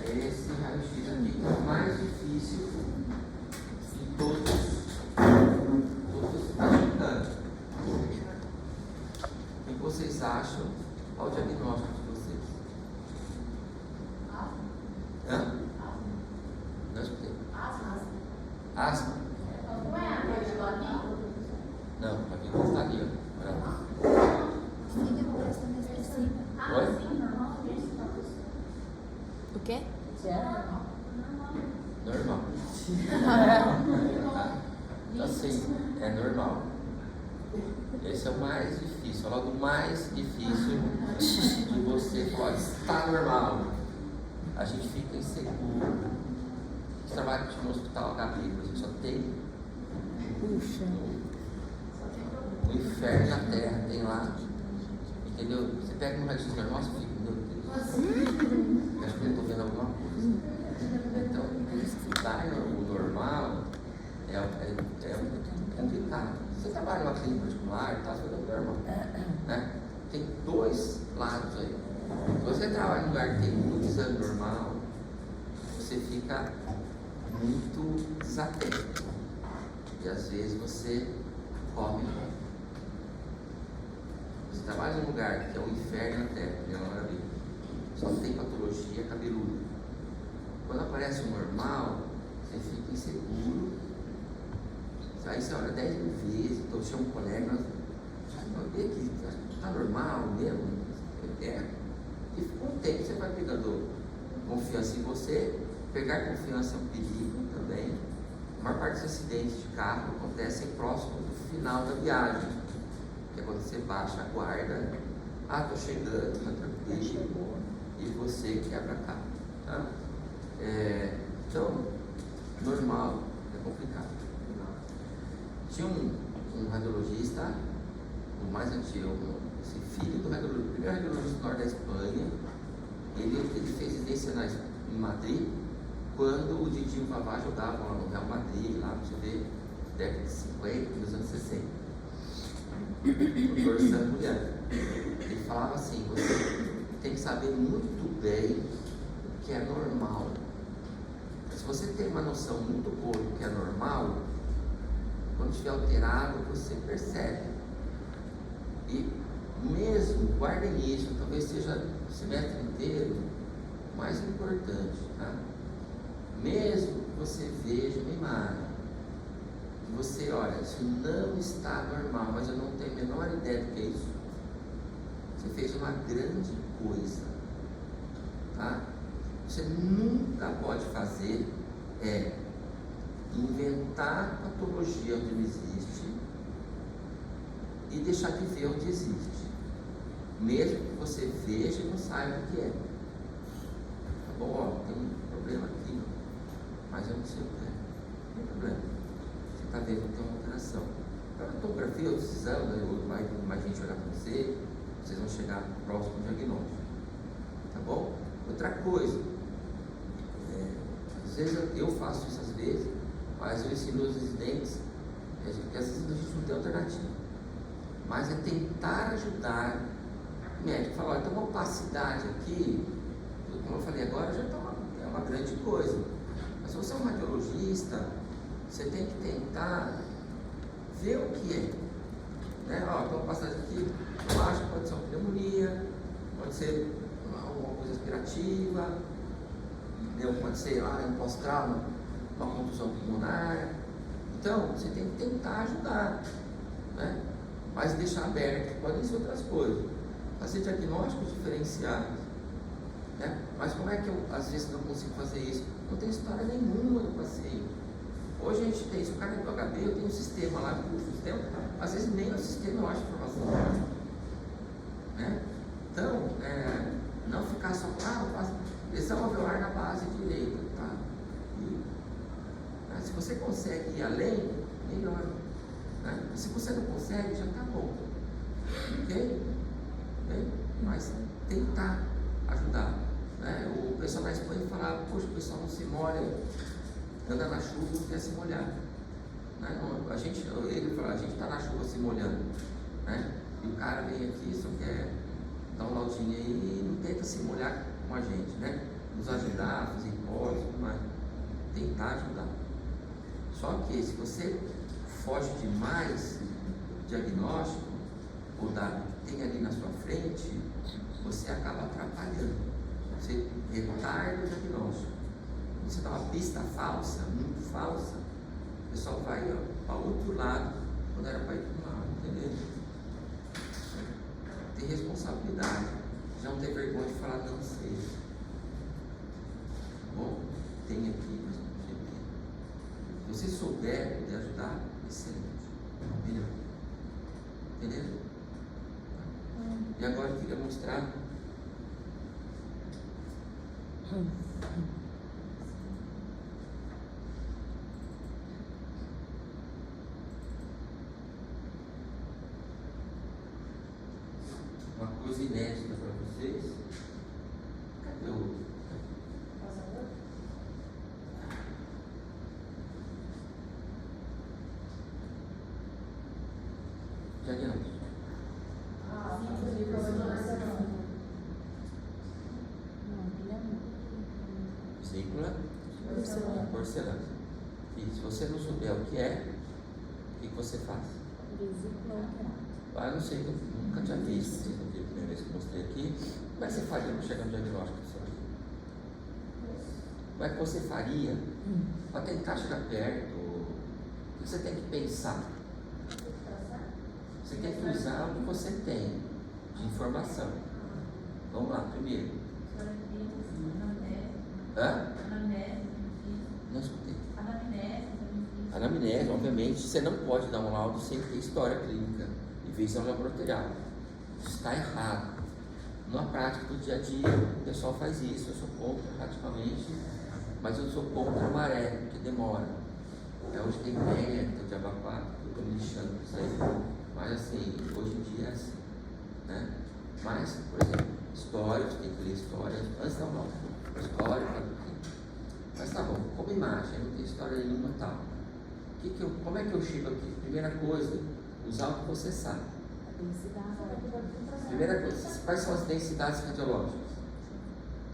é esse raio-x aqui, que é o mais difícil de todos americanos. O que vocês acham? Qual o diagnóstico de vocês? Hã? Não escutei. Asma? Não é a cor de Lavinho? Não, a vida está ali, ó. Oi? O quê? Normal. Então, assim, é normal. Esse é o mais difícil. Logo, o mais difícil de você falar, está normal. A gente fica inseguro. Você trabalha no hospital HB, a gente só tem o inferno na terra, tem lá. Entendeu? Você pega um raio-x normal, você fica, meu Deus. Acho que eu estou vendo alguma coisa. Então, estudar o normal é complicado. Você trabalha numa clínica particular, tá fazendo normal. Né? Tem dois lados aí. Se você trabalha num lugar que tem muito exame normal, você fica muito desatento. E às vezes você come. Você trabalha num lugar que é o inferno na terra, que é uma maravilha. Só tem patologia cabeluda. Quando aparece o normal, você fica inseguro. Aí você olha 10 mil vezes, então chama um colega, vê que está normal mesmo. E com o tempo você vai pegando confiança em você. Pegar confiança é um perigo também. A maior parte dos acidentes de carro acontecem próximo do final da viagem, que é quando você baixa a guarda, estou chegando, está tranquilo, e você quebra a cara. Tá? Então, normal é complicado. Tinha um radiologista, o mais antigo, esse filho do radiologista, o primeiro radiologista do norte da Espanha. Ele fez residência em Madrid, quando o Didinho Vavá jogava lá no Real Madrid, lá pra você ver, década de 50, nos anos 60. O doutor Sandro Mulher. Ele falava assim: você tem que saber muito bem o que é normal. Se você tem uma noção muito boa do que é normal, quando estiver alterado, você percebe. E mesmo, guardem isso, talvez seja o semestre inteiro o mais importante, tá? Mesmo que você veja uma imagem, que você olha, isso não está normal, mas eu não tenho a menor ideia do que é isso. Você fez uma grande coisa, tá? Você nunca pode fazer inventar patologia onde não existe e deixar de ver onde existe, mesmo que você veja e não saiba o que é. Tá bom, ó, tem um problema aqui, mas eu não sei o que é. Não tem problema. Você está vendo que tem uma alteração. Para a tomografia, outros exames, vai mais gente olhar para você, vocês vão chegar próximo ao diagnóstico. Tá bom? Outra coisa, às vezes eu faço isso às vezes, mas eu ensino os residentes, porque às vezes a gente não tem alternativa, mas é tentar ajudar o médico. Falar, olha, tem uma opacidade aqui, como eu falei agora, já é uma grande coisa, mas se você é um radiologista, você tem que tentar ver o que é, né? Ó, tem uma opacidade aqui, eu acho que pode ser uma pneumonia, pode ser alguma coisa aspirativa, pode ser lá um pós-trauma, uma contusão pulmonar. Então, você tem que tentar ajudar, né? Mas deixar aberto, que podem ser outras coisas. Fazer diagnósticos diferenciados, né? Mas como é que eu, às vezes, não consigo fazer isso? Não tem história nenhuma do paciente. Hoje a gente tem, se o cara é do HB, eu tenho um sistema lá, às vezes nem no sistema eu acho informação, né? Então, não ficar só, faz lesão alveolar na base direita, tá? Se você consegue ir além, melhor, né? Se você não consegue, já está bom, ok? Mas tentar ajudar, né? O pessoal da Espanha falava, poxa, o pessoal não se molha, anda na chuva, não quer se molhar, né? Ele falou, a gente está na chuva se molhando, né? E o cara vem aqui, só quer dar um laudinho aí e não tenta se molhar com a gente, né? nos ajudar, fazer hipótese, mas tentar ajudar. Só que se você foge demais do diagnóstico, ou da que tem ali na sua frente, você acaba atrapalhando. Você retarda o diagnóstico. Você dá uma pista falsa, muito falsa, o pessoal vai para outro lado, quando era para ir para um lado, entendeu? Tem responsabilidade, já não tem vergonha de falar não sei. Bom, tem aqui, mas não tem aqui. Se você souber poder ajudar, excelente. Melhor. Entendeu? E agora eu queria mostrar uma coisa inédita para vocês. Cadê o... Diagnóstico. Vesícula porcelana. E se você não souber o que é, o que você faz? Eu não sei, eu nunca tinha visto. Vocês não viram a primeira vez que eu mostrei aqui. Como é que você faria para chegar no diagnóstico? Como é que você faria para tentar chegar perto? O que você tem que pensar? Você tem que usar o que você tem de informação. Vamos lá, primeiro. Não escutei. Anamnese, obviamente, você não pode dar um laudo sem ter história clínica e visão laboratorial. Isso está errado. Na prática do dia a dia, o pessoal faz isso. Eu sou contra radicalmente, mas eu sou contra a maré, porque demora. Hoje tem médico de abapá, eu estou me lixando por isso aí. Mas assim, hoje em dia é assim, né? Mas, por exemplo, história, você tem que ler história antes da laudo. História, mas tá bom, como imagem, não tem história nenhuma, tal. Como é que eu chego aqui? Primeira coisa, usar o que você sabe. Primeira coisa, quais são as densidades radiológicas?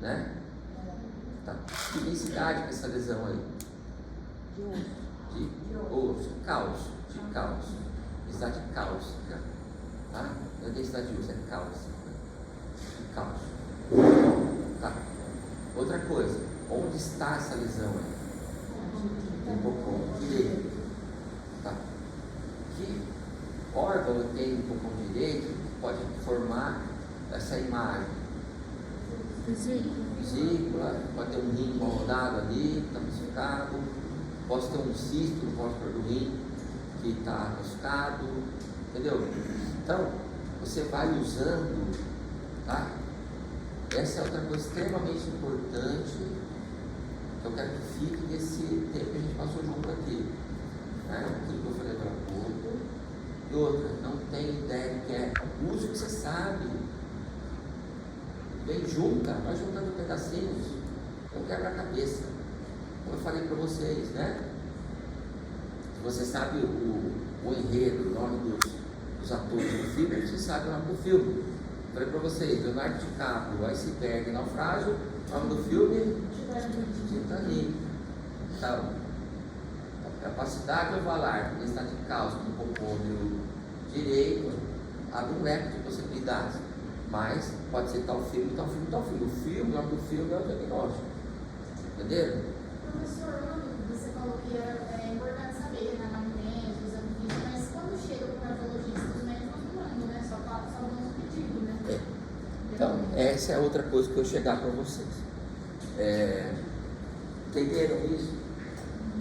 Né? Tá. Que densidade é essa lesão aí? De osso, cálcio, de cálcio. Densidade de cálcio, tá? Não é densidade de osso, é cálcio. De cálcio. Tá. Outra coisa, onde está essa lesão aí? No pulmão direito. Tá? Que órgão tem no pulmão direito que pode formar essa imagem? Vesícula, pode ter um rim mal rodado ali, está machucado, pode ter um cisto no pórtico do rim que está machucado, entendeu? Então, você vai usando, tá? Essa é outra coisa extremamente importante que eu quero que fique nesse tempo que a gente passou junto aqui, né? Aquilo que eu falei agora há pouco. E outra, não tem ideia do que é. Use o que você sabe. Vem junta, vai juntando pedacinhos. Não quebra a cabeça. Como eu falei para vocês, né? Se você sabe o enredo, o nome dos atores do filme, você sabe o nome do filme. Falei para vocês, Leonardo DiCaprio, Iceberg, Naufrágio, o nome do filme, Titanic. Então, capacidade ovalar, densidade de cálcio no compôndio direito, abre um leque de possibilidades. Mas pode ser tal filme, tal filme, tal filme. O filme, o nome do filme é o diagnóstico. Entenderam? Professor, você falou que é importante saber na anamnese, o exame físico, mas quando chega para o cardiologista, os médicos não mandam, né? Só dão um pedido, né? Então, essa é outra coisa que eu chegar para vocês. Entenderam isso?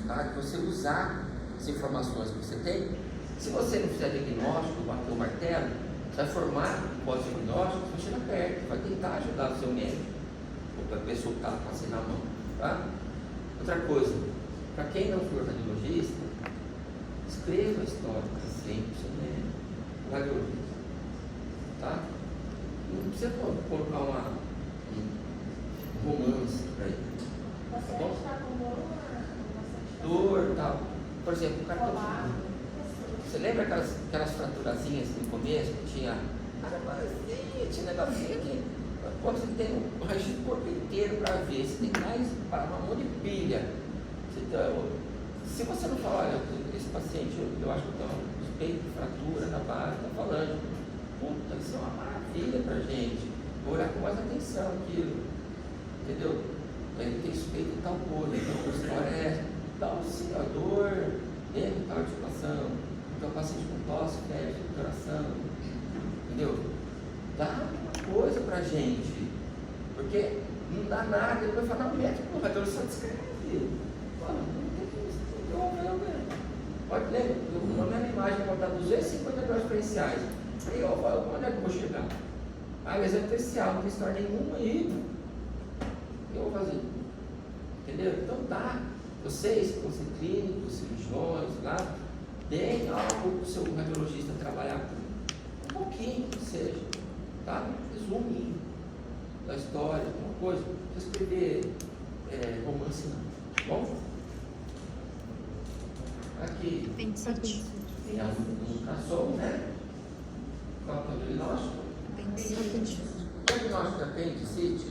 Tá? Que você usar as informações que você tem. Se você não fizer diagnóstico, bater o martelo, você vai formar um pós-diagnóstico, você chega perto, vai tentar ajudar o seu médico, ou para a pessoa que está com você na mão. Tá? Outra coisa, para quem não for radiologista, escreva a história do paciente, seu médico, o radiologista. Tá? Não precisa colocar um romance para ele. Tá bom? Dor e tal. Por exemplo, o cara você lembra aquelas fraturazinhas no começo que tinha negocinho aqui? Quando você tem um raio-x do corpo inteiro para ver, você tem mais para uma mão de pilha. Se você não falar, olha, esse paciente, eu acho que eu tenho um suspeito de fratura na base, está falando, puta, isso é uma maravilha para a gente. Vou olhar com mais atenção aquilo, entendeu? Ele tem suspeito de tal coisa, então a história é essa. Dá sim, a dor dentro de tal articulação, então o paciente com tosse, febre, coração, entendeu? Dá uma coisa pra gente, porque não dá nada, ele vai falar, não, médico, vai ter só descreve. Fala, não tem que pode ler, na minha imagem vai botar 250 graus diferenciais. Aí eu falo, onde é que eu vou chegar? Ah, lesão especial, não tem história nenhuma aí. O que eu vou fazer? Entendeu? Então dá. Vocês, que são clínicos, cirurgiões, lá, deem algo para o seu radiologista trabalhar com um pouquinho que seja, tá? Resuminho da história, alguma coisa. Não precisa escrever romance não, tá bom? Aqui tem um ultrassom, né? Qual que é o diagnóstico? Apendicite. Qual é o diagnóstico da apendicite?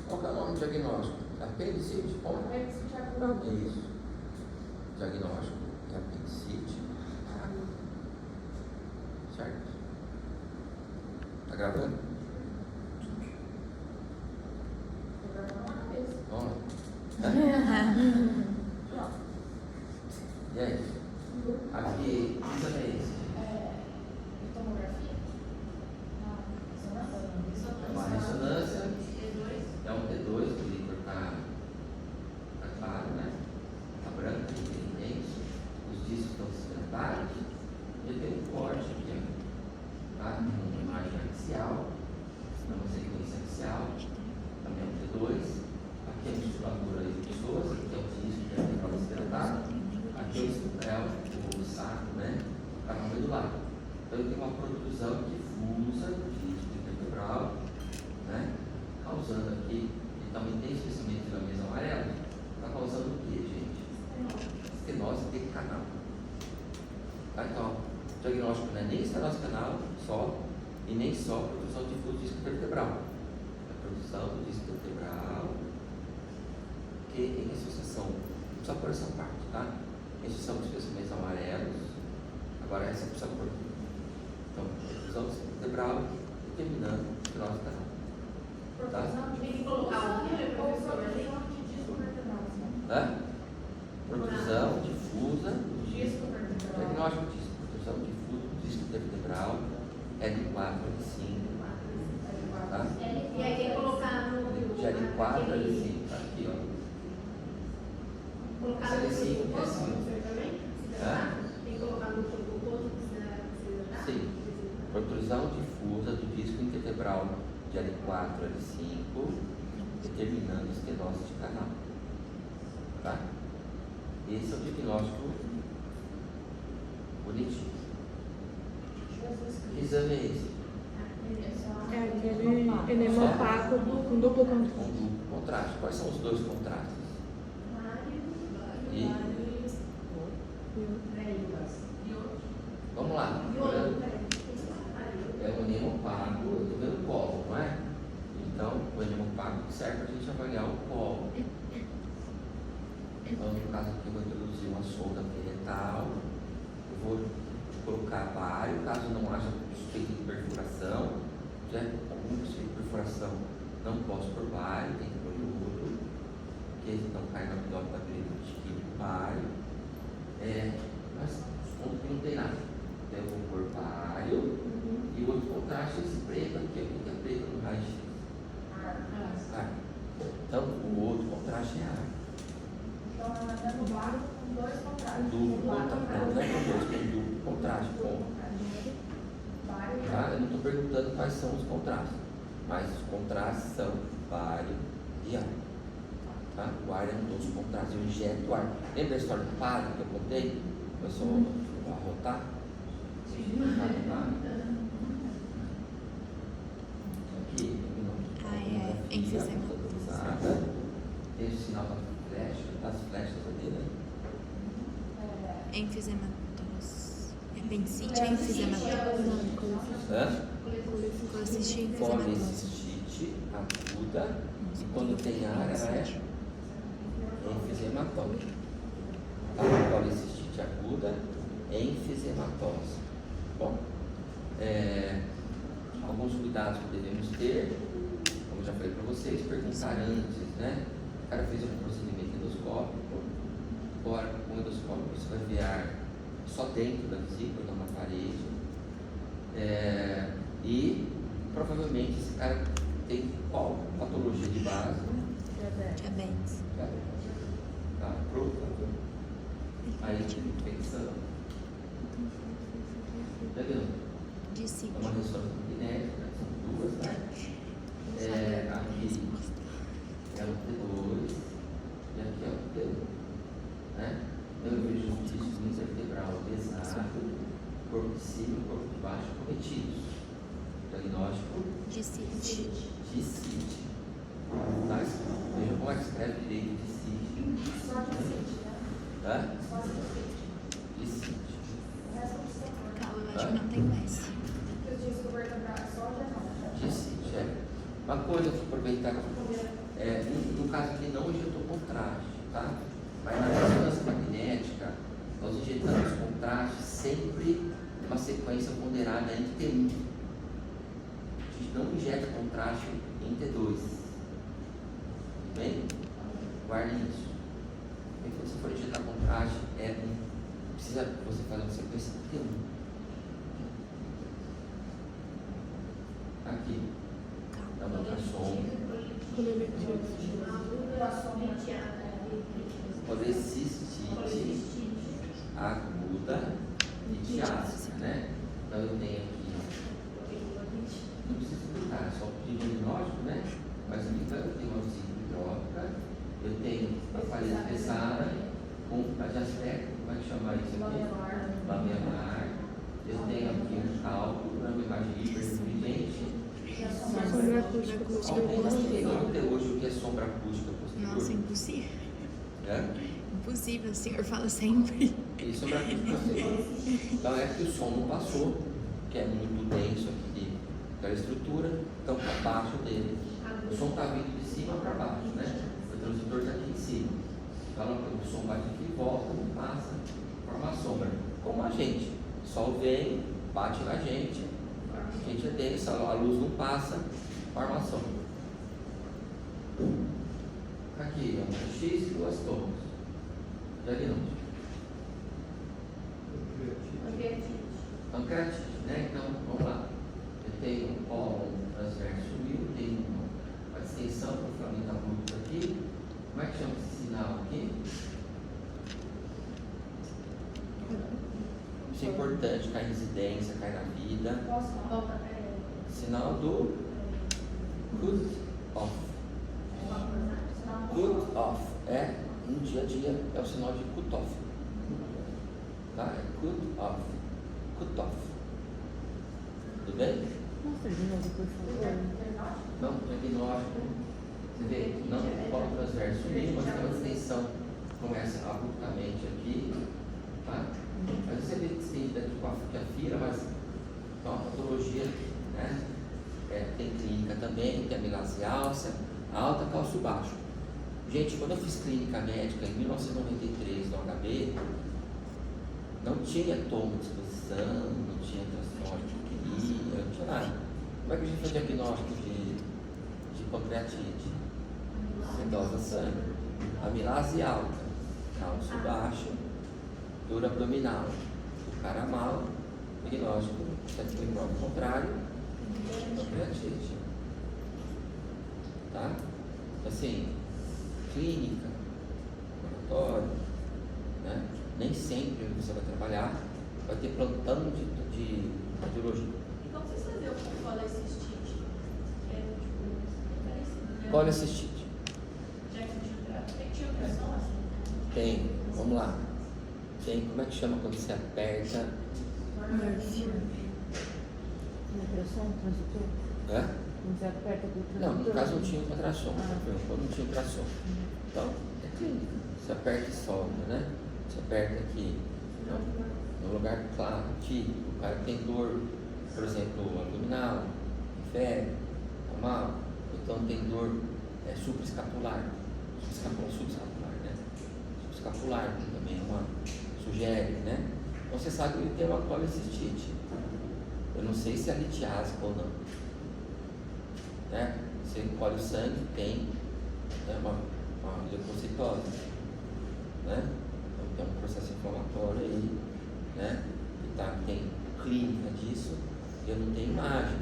Qual que é o nome do diagnóstico? Apendicite? Apendicite é isso. Diagnóstico de apendicite. Certo? Tá gravando? Vamos lá. E aí? Aqui, que exame é esse? Tomografia? É uma ressonância. É um T2, o líquor está claro, né? Está branco, evidente. Os discos estão sedentados. E tem um corte aqui, tá? Uma imagem axial, uma sequência axial. Também é um T2. Aqui é a musculatura das pessoas, aqui é o disco que é o sedentado. Aqui é o escutral, o saco, né? Está no meio do lado. Então ele tem uma protrusão difusa do disco vertebral, né? Causando aqui, e também tem especialmente na mesa amarela, está causando o que, gente? Estenose de canal. Tá? Então, o diagnóstico não é nem estenose canal só, e nem só produção difusa do disco vertebral. É a produção do disco vertebral, que em associação, não precisa por essa parte, tá? Em associação dos especiamentos amarelos, agora essa precisa por. Então, produção do disco vertebral, determinando a estenose canal. Tá? Tem que colocar o que, professor? Protrusão difusa do disco vertebral. Diagnóstico disso, protrusão difusa do disco vertebral é de 4 a de 5. Tá? E aí tem que colocar no. Já de 4 a de 5, tá aqui, ó. Colocar no. Essa de 5 é 5. Tem que colocar no ponto que Sim. Protrusão difusa do disco intervertebral de L4 a L5, determinando estenose de canal. Tá? Esse é o diagnóstico bonitinho. Que exame é esse? É aquele enema opaco com duplo contraste. Com duplo contraste. Quais são os dois contrastes? E? Vamos lá. É o enema opaco, eu estou vendo o colo, não é? Então, o enema opaco serve para a gente avaliar o colo. Então, no caso aqui, eu vou introduzir uma sonda retal, eu vou colocar bário, caso não haja suspeita de perfuração, né? Algum suspeita de perfuração, não posso pôr bário, tem que pôr iodo, porque não cai no abdômen da direita do bário. Mas ponto que não tem nada. Então, eu vou pôr bário e o outro contraste é esse preto aqui, o que é preto no raio-x? Ar. Então, o outro contraste é ar. Então, ela está no bário com dois contrastes. Duplo contraste, não é com dois, tem duplo contraste, ponto. Tá? Eu não estou perguntando quais são os contrastes, mas os contrastes são bário e ar. Tá? O ar é um dos contrastes, eu injeto ar. Lembra a história do padre que eu contei? Começou a arrotar? Aqui, enfisema. Tem o sinal da flecha, das flechas ali, né? Enfisematos. Bensite é enfisematose. Hã? Colicistite é enfisematose. Policistite aguda, e quando tem área, ela é enfisematose. Tá? Policistite aguda, enfisematose. Bom, alguns cuidados que devemos ter, como já falei para vocês, perguntar antes, né? O cara fez um procedimento endoscópico, agora com o endoscópico você vai enviar só dentro da vesícula, não na parede, e provavelmente esse cara tem qual patologia de base? Diabetes. Tá, pronto. Aí infecção. Tá vendo? É Discite. uma ressonância magnética, são duas, tá? Aqui é o T2 e aqui é o T1, né? Então eu vejo um disco intervertebral pesado, corpo de cima e corpo de baixo cometidos. Diagnóstico Discite. Discite. Tá? Veja como é que escreve direito Discite. Só de sítio, né? Tá? Só de sítio. Discite. O resto do sistema. Calma, eu acho que não tem mais. Que os discos vertebrais só já não. Discite, Uma coisa que aproveitar, no caso aqui não injetou contraste, tá? Mas na ressonância magnética, nós injetamos contraste sempre uma sequência ponderada em T1. A gente não injeta contraste em T2. Tudo bem? Guarde isso. E quando você for injetar contraste, precisa você fazer uma sequência T1. Aqui. Dá uma ultrassom. Policistite aguda e diástase, né? Então eu tenho aqui, não preciso explicar, é só o diagnóstico, né? Mas aqui eu tenho uma vesícula hidrópica, eu tenho a parede pesada com a diaspecto, como é que chama isso aqui? Lamelar. Eu tenho aqui um cálculo, uma imagem hiperdiligente. Sombra acústica posterior. Até hoje o que é sombra acústica posterior? Nossa, impossível. É? Impossível, o senhor fala sempre. E sombra acústica posterior. Então é que o som não passou, que é muito denso aqui daquela estrutura, então para baixo dele. O som está vindo de cima para baixo, né? O transdutor está aqui em cima. Então o som bate aqui e volta, não passa, forma a sombra. Como a gente, o sol vem, bate na gente, a gente é densa, a luz não passa, forma a sombra. Aqui, ó, X e duas torres. Diagnóstico. Pancreatite, né? Então, vamos lá. Eu tenho um cólon transverso mil, tenho uma distensão para o filamento abrupto aqui. Como é que chama esse sinal aqui? Isso é importante, cai residência, cai na vida. Sinal do cut-off. Cut-off no dia a dia é o sinal de cut-off. Tá? É cut-off. Cut-off. Tudo bem? Mostra de novo, por favor. Não, diagnóstico. Você vê, não colo transverso mínimo, mas tem uma extensão. Começa abruptamente aqui. Tá? Mas você vê que tem daqui que afira, mas então, a patologia, né? Tem clínica também, tem amilase alta, cálcio baixo. Gente, quando eu fiz clínica médica em 1993 no HB, não tinha tomo de exposição, não tinha transtorno de queria, não tinha nada. Como é que a gente faz diagnóstico de pancreatite? Você dosa sangue, amilase alta, cálcio baixo, dor abdominal. O cara mal, diagnóstico, certo que prova o contrário, pancreatite. Tá? Assim, clínica, laboratório, né? Nem sempre você vai trabalhar, vai ter plantão de radiologia. E como vocês faziam com colecistite? Que é tipo parecido, né? Colecistite. Já que tinha ultrassom assim? Tem, vamos lá. Tem, como é que chama quando você aperta? Ultrassom, transdutor? Hã? Quando você aperta do transdutor? Não, no caso não tinha ultrassom, não tinha ultrassom. Então, é clínica. Você aperta e solta, né? Você aperta aqui. Não. no lugar claro, típico, o cara tem dor, por exemplo, abdominal, febre, normal, então tem dor subescapular, subescapular, né? Subescapular também é uma sugere, né? Então você sabe que ele tem uma colicistite. Eu não sei se é litiásica ou não, né? Você colhe o sangue, tem uma leucocitose, né? Então tem um processo inflamatório aí, né? E tem clínica disso, eu não tenho imagem,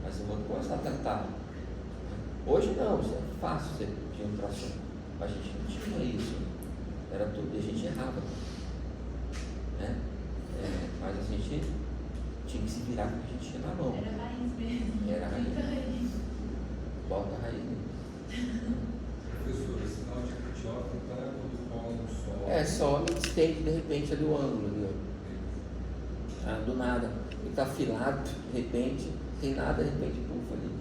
mas eu vou começar a tratar. Hoje não, isso é fácil você ter ultrassom. A gente não tinha isso, era tudo, a gente errava, né? Mas a gente tinha que se virar com o que a gente tinha na mão. Era raiz mesmo. Era raiz. Bota a raiz. Professor, esse sinal de Kirchhoff está quando cola no sol. Some e distende de repente ali o ângulo, viu? Do nada. Ele está afilado, de repente, tem nada, de repente, pufa ali.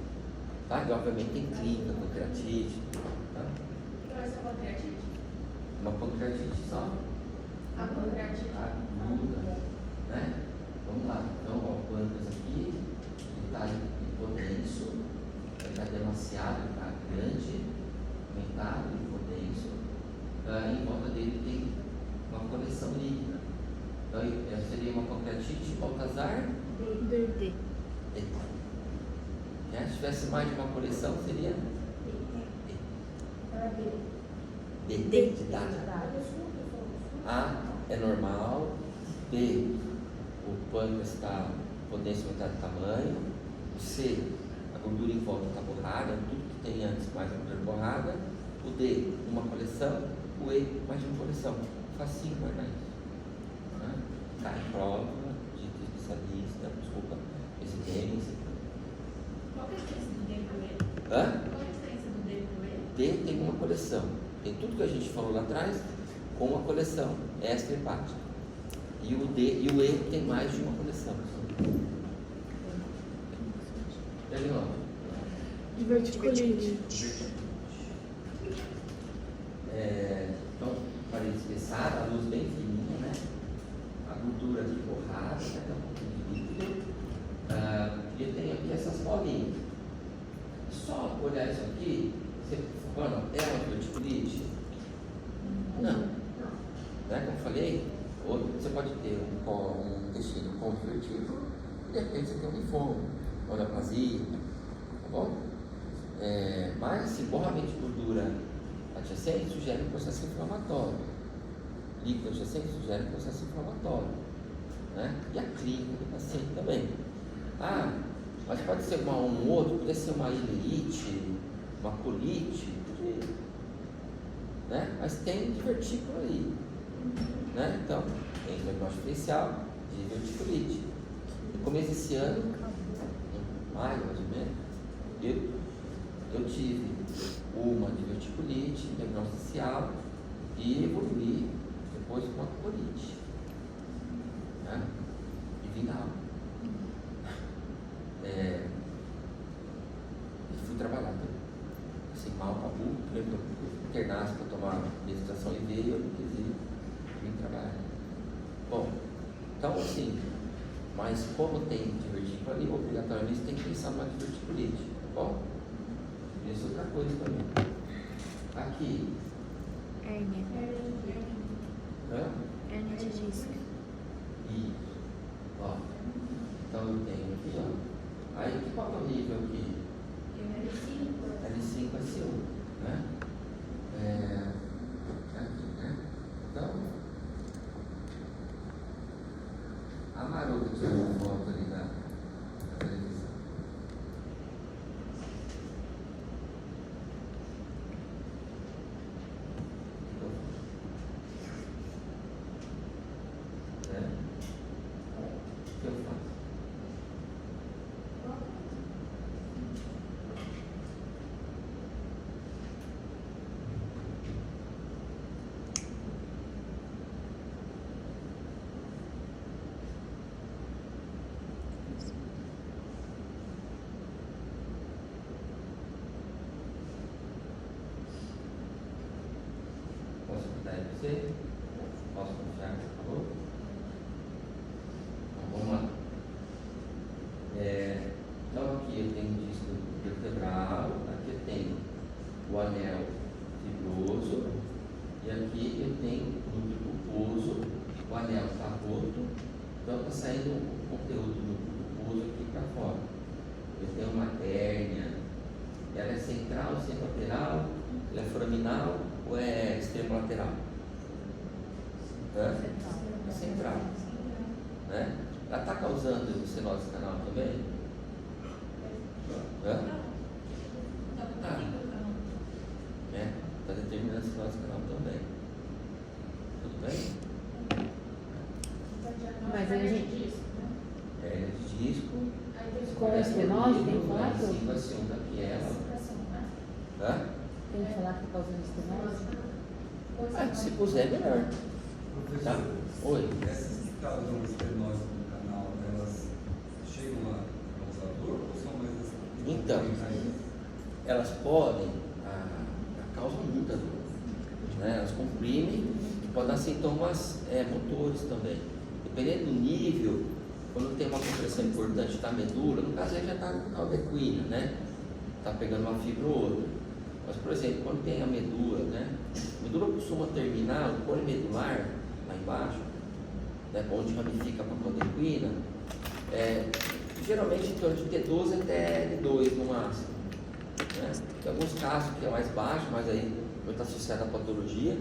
Tá? E obviamente tem clínica, pancreatite. Tá? Então essa é pancreatite? Uma pancreatite só. A pancreatite. Aguda, né? Vamos lá. Então, ó, o pâncreas aqui, ele está hipotenso, ele está demasiado, ele está grande, aumentado, hipotenso. Em volta dele tem uma coleção líquida. Então, seria uma pancreatite Baltazar D. Se tivesse mais de uma coleção, seria D de dado. A é normal, B, o pâncreas está potência aumentada de tamanho, o C, a gordura em volta está borrada, tudo que tem antes mais a gordura borrada, o D, uma coleção, o E, mais de uma coleção. Facinho guardar isso. Né? Tá em prova, de especialista, desculpa, residência. Qual que é a diferença do D pro E? Qual é a diferença do D pro E? D tem uma coleção. Tem tudo que a gente falou lá atrás com uma coleção extra-hepática. E o D e o E tem mais de uma coleção. Diverticulite. Então, parede espessada, a luz bem fininha, né? A gordura aqui borrada, né? Tem um pouquinho de líquido. E eu tenho aqui essas bolinhas. Só olhar isso aqui, você fala, é uma diverticulite? Não. Né? Como eu falei, você pode ter um intestino convertido e de repente você tem um linfoma, uma neoplasia, tá bom? Mas se borramento de gordura adjacente sugere um processo inflamatório, líquido adjacente sugere um processo inflamatório, né? E a clínica do paciente também. Mas pode ser um outro, pode ser uma ileite, uma colite, né? Mas tem divertículo aí, né? Então, tem diagnóstico diferencial de diverticulite. No começo desse ano, em maio mais ou menos, eu tive uma diverticulite, diagnóstico inicial, e evoluí depois com uma colite, né? E vinal. E fui trabalhar também. Assim, mal para burro, lembro que internasse para tomar medicação e veio, eu não quis ir, vim trabalhar. Bom, então assim, mas como tem divertículo ali, obrigatoriamente tem que pensar numa diverticulite, tá bom? Isso é outra coisa também. Aqui. Hérnia. Hérnia de disco. Isso. Ó. Então eu tenho aqui, ó. Aí qual que é o nível aqui? L5 é C1, né? Aqui, né? Então, a marota tirou uma foto ali da televisão. O que eu faço? Posso contar em você? Posso confiar que você falou? anel fibroso e aqui eu tenho núcleo pulposo, o anel está roto, então está saindo o conteúdo do núcleo pulposo aqui para fora. Eu tenho uma hérnia, ela é central, centro-lateral, ela é foraminal ou é extremo-lateral? É central. Né? Ela está causando cenose canal também? Está determinando cenose canal também. Tudo bem? Mas a gente, Hérnia de disco. com estenose, tem que falar Sim, tudo? vai ser um da piela. Hã? Tem que falar que está causando estenose? Se puser, melhor. Tá? Oi. Essas que causam estenose no canal, elas chegam a causar dor ou são mais assim? Então, elas podem, causam muita dor, né? Elas comprimem e podem dar sintomas motores também. Dependendo do nível, quando tem uma compressão importante da medula, no caso aí já está com calvequina, né? Está pegando uma fibra ou outra. Mas, por exemplo, quando tem a medula, né? A medula costuma terminar, o polimedular, lá embaixo, né? Onde ramifica para a calvequina, geralmente em torno de T12 até T2 no máximo. Né? Tem alguns casos que é mais baixo, mas aí não está associado à patologia.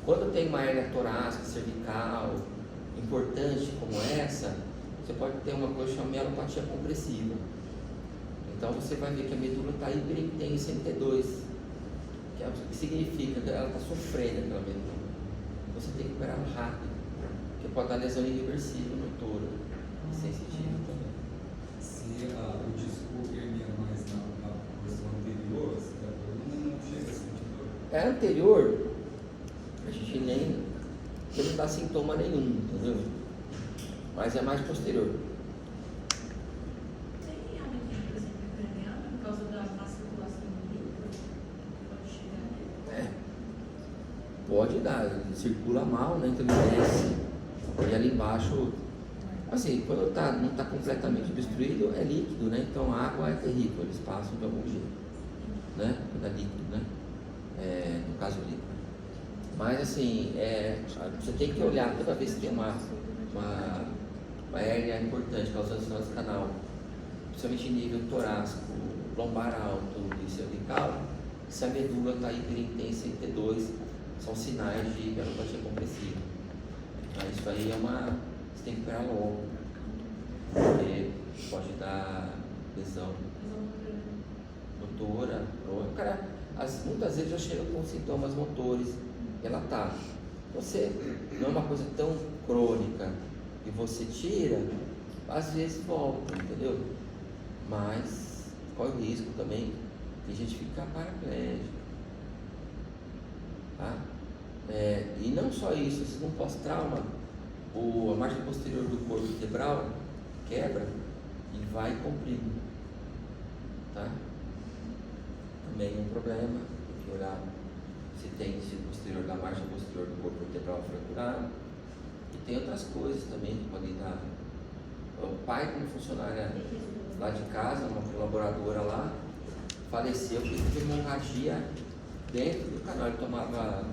Quando tem uma hérnia torácica, cervical, importante como essa, você pode ter uma coisa chamada mielopatia compressiva. Então você vai ver que a medula está hiperintensa em T2, que significa que ela está sofrendo aquela medula. Você tem que operar rápido, porque pode dar lesão irreversível no touro, sensitivo também. Se o disco hernia mais na posição anterior, não chega a sentir dor. É anterior, a gente nem não dá sintoma nenhum, entendeu? Mas é mais posterior. Tem alguém, por exemplo, craniana por causa da má circulação líquida? Pode chegar. Pode dar, ele circula mal, né? Então ele desce. E ali embaixo, assim, quando não está completamente obstruído, é líquido, né? Então a água é terrível, eles passam de algum jeito, né? Quando é líquido, né? No caso líquido. Mas assim, você tem que olhar toda vez que tem uma hérnia importante causando estenose canal, principalmente em nível torácico, lombar alto e cervical, se a medula está hiperintensa em T2, são sinais de mielopatia compressiva. Mas isso aí você tem que operar logo, porque pode dar lesão motora. O cara, muitas vezes já chega com sintomas motores relatados. Você não é uma coisa tão crônica e você tira, às vezes volta, entendeu? Mas corre o risco também de a gente ficar paraplégico, tá? E não só isso, se não pós-trauma, a margem posterior do corpo vertebral quebra e vai comprimindo, tá? Também é um problema, tem que olhar se tem tecido posterior da margem posterior do corpo vertebral fraturado. E tem outras coisas também que podem dar. O pai, como funcionária lá de casa, uma colaboradora lá, faleceu porque teve hemorragia dentro do canal. Ele tomava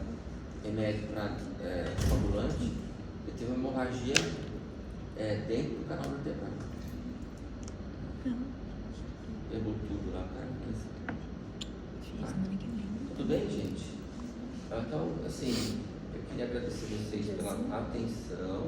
remédio para coagulante, ele teve uma hemorragia dentro do canal vertebral. Pegou tudo lá, cara. Tudo bem, gente? Então, assim, eu queria agradecer vocês pela atenção.